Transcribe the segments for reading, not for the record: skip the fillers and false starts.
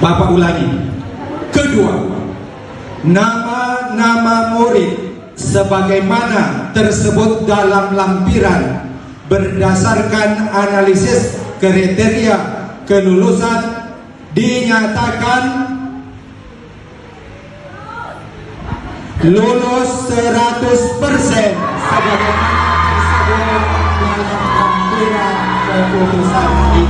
Bapak ulangi. Kedua, nama-nama murid sebagaimana tersebut dalam lampiran berdasarkan analisis kriteria kelulusan dinyatakan lulus 100% sebagaimana tersebut dalam lampiran keputusan ini.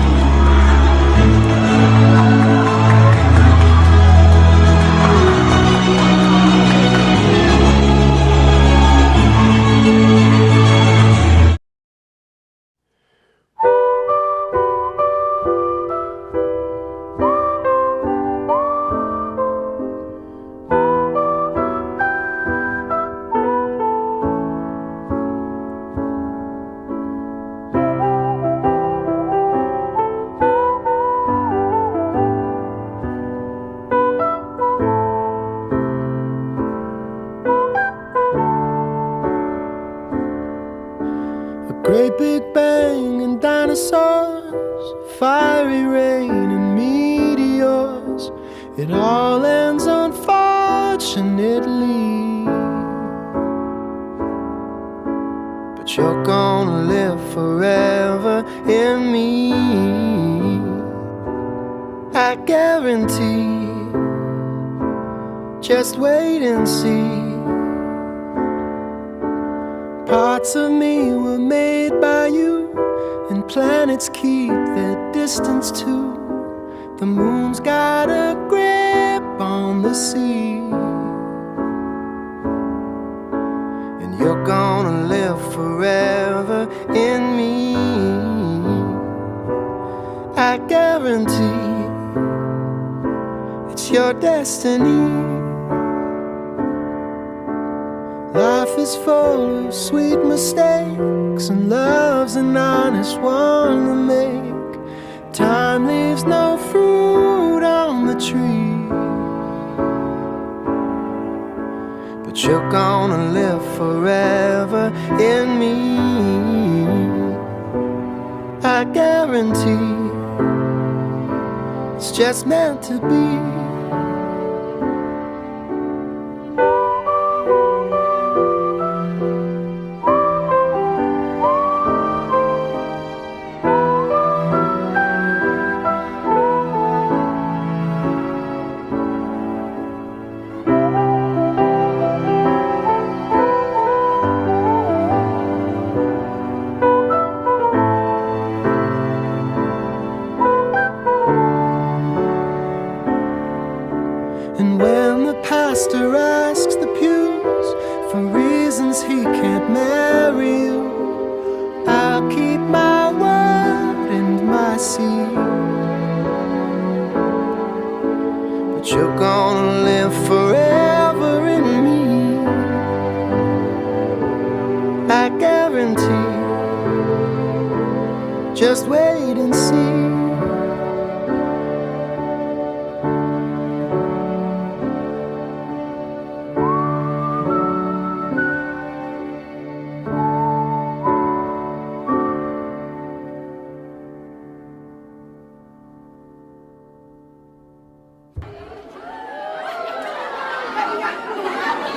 Great big bang and dinosaurs, fiery rain and meteors. It all ends unfortunately, but you're gonna live forever in me, I guarantee. Just wait and see. Parts of me were made by you, and planets keep their distance too. The moon's got a grip on the sea, and you're gonna live forever in me, I guarantee. It's your destiny. Life is full of sweet mistakes, and love's an honest one to make. Time leaves no fruit on the tree, but you're gonna live forever in me, I guarantee. It's just meant to be. And when the pastor asks the pews for reasons he can't marry you, I'll keep my word and my seed. But you're gonna live forever in me, I guarantee. Just wait and see.